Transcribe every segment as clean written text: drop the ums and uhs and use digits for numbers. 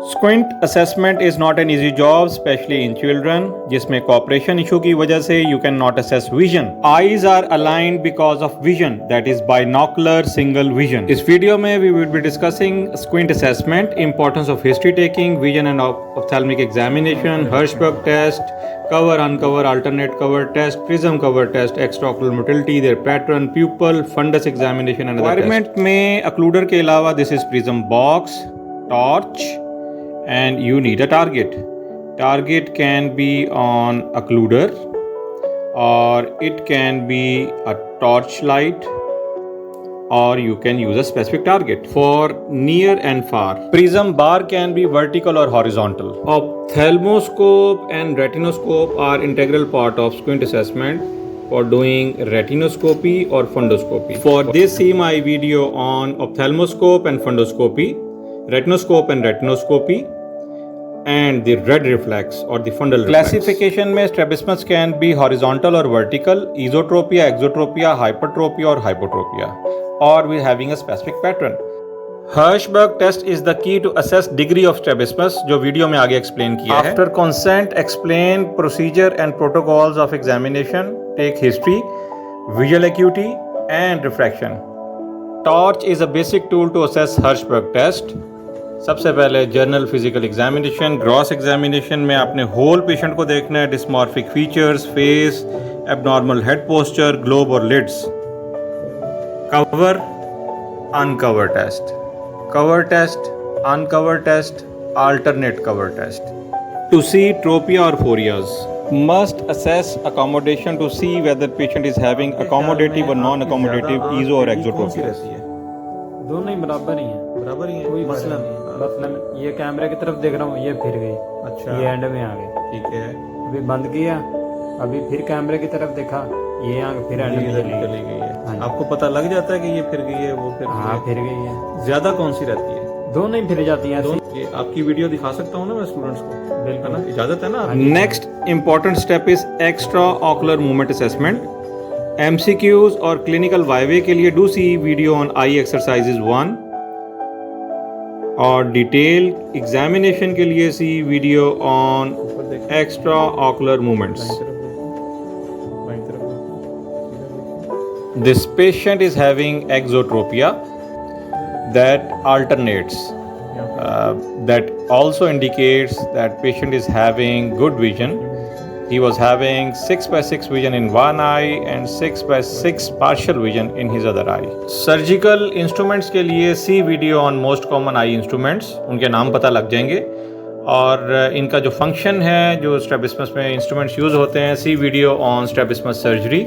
Squint assessment is not an easy job specially in children जिसमें cooperation issue की वजह से you can not assess vision. Eyes are aligned because of vision that is binocular single vision. इस video में we will be discussing squint assessment, importance of history taking, vision and ophthalmic examination, Hirschberg test, cover uncover alternate cover test, prism cover test, extraocular motility, their pattern, pupil, fundus examination and other requirement में occluder के अलावा this is prism box, torch and you need a target. Target can be on occluder or it can be a torch light or you can use a specific target for near and far. Prism bar can be vertical or horizontal. Ophthalmoscope and retinoscope are integral part of squint assessment for doing retinoscopy or fundoscopy. For this, see my video on ophthalmoscope and fundoscopy, retinoscope and retinoscopy, and the red reflex or the fundal reflex. Classification में strabismus can be horizontal or vertical, esotropia, exotropia, hypertropia or hypotropia, or we having a specific pattern. Hirschberg test is the key to assess degree of strabismus जो video में आगे explain किया है. After consent, explain procedure and protocols of examination, take history, visual acuity and refraction. Torch is a basic tool to assess Hirschberg test. सबसे पहले general physical examination, gross examination में आपने whole patient को देखना है, dysmorphic features, face, abnormal head posture, globe और lids. Cover uncover test, cover test, uncover test, alternate cover test. To see tropia और phorias, must assess accommodation to see whether patient is having accommodative or non-accommodative ESO or exotropia. दोनों ही बराबर ही हैं, बराबर ही है, कोई मसला नहीं. मतलब ये कैमरे की तरफ देख रहा हूँ, ये फिर गई, अच्छा, ये एंड में आ गई, ठीक है. अभी बंद किया, अभी फिर कैमरे की तरफ देखा, ये आंख फिर एंड में चली गई है. आपको पता लग जाता है कि ये फिर गई है, वो फिर हाँ फिर गई है. ज्यादा कौन सी रहती है? दोनों ही फिर जाती हैं. ये आपकी वीडियो दिखा सकता हूँ ना मैं स्टूडेंट्स को? बिल्कुल ना, इजाजत है ना? Next important step is extra ocular movement assessment. MCQs और क्लिनिकल वाइवे के लिए do see video on eye exercises 1 और डिटेल एग्जामिनेशन के लिए see video on extra ocular movements. This patient is having exotropia that alternates. That also indicates that patient is having good vision. He was having 6/6 vision in one eye and 6/6 partial vision in his other eye. Surgical instruments के लिए see video on most common eye instruments. उनके नाम पता लग जाएंगे और इनका जो फंक्शन है, जो स्ट्रैबिस्मस में इंस्ट्रूमेंट्स यूज़ होते हैं, see video on strabismus surgery,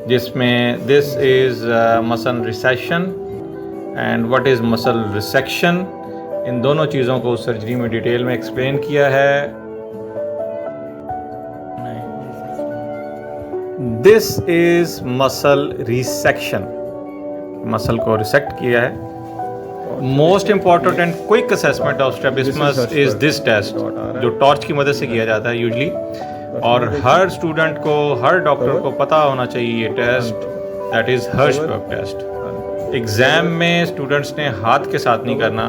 जिसमें this is muscle recession and what is muscle resection. इन दोनों चीज़ों को सर्जरी में डिटेल में एक्सप्लेन किया है. This is muscle resection, muscle को रिसेक्ट किया है. Most important and quick assessment of strabismus is this test, जो टॉर्च की मदद से किया जाता है यूजली, और हर स्टूडेंट को, हर डॉक्टर को पता होना चाहिए ये test, that is Hirschberg test. Exam में स्टूडेंट्स ने हाथ के साथ नहीं करना,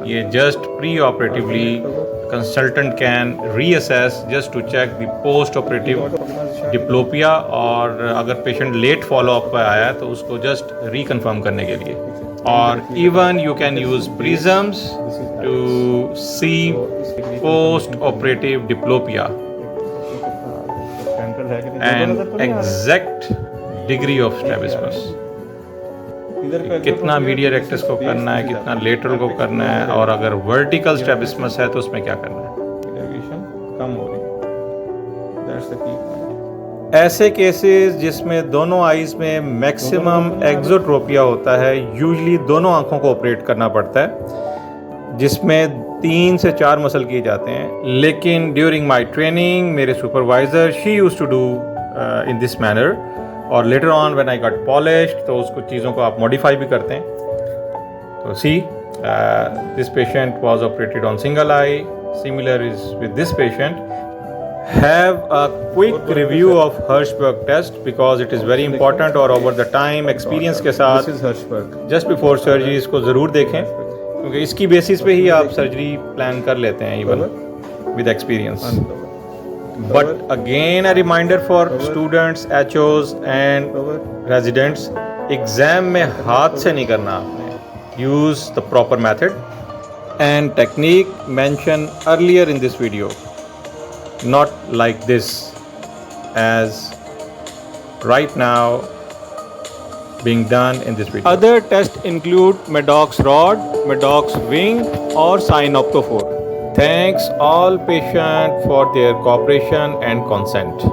ये just pre operatively consultant can reassess just to check the post operative diplopia, और अगर पेशेंट लेट फॉलोअप पर आया है तो उसको जस्ट रिकन्फर्म करने के लिए. और even you can use prisms to see post operative diplopia and exact degree of strabismus. कितना मीडियल रेक्टस को करना है, कितना लेटरल को करना है, और अगर वर्टिकल स्ट्रैबिस्मस है तो उसमें क्या करना है. कम हो रही, दैट्स द की. ऐसे केसेस जिसमें दोनों आईज में मैक्सिमम एक्सोट्रोपिया होता है, यूजली दोनों आंखों को ऑपरेट करना पड़ता है, जिसमें 3 से 4 मसल किए जाते हैं. लेकिन ड्यूरिंग माय ट्रेनिंग मेरे supervisor she used to do in this manner, और later on when I got polished तो उसको चीज़ों को आप मॉडिफाई भी करते हैं. तो see this patient was operated on single I, similar is with this patient. Have a quick review of Hirschberg test because it is very important, और over the time experience के साथ just before surgery इसको ज़रूर देखें. क्योंकि इसकी basis पे ही आप सर्जरी प्लान कर लेते हैं even with experience. But again a reminder for students, HOs and residents, exam में हाथ से नहीं करना आपने. Use the proper method and technique mention earlier in this video, not like this as right now being done in this video. Other tests include Maddox rod, Maddox wing or synoptophore. Thanks all patients for their cooperation and consent.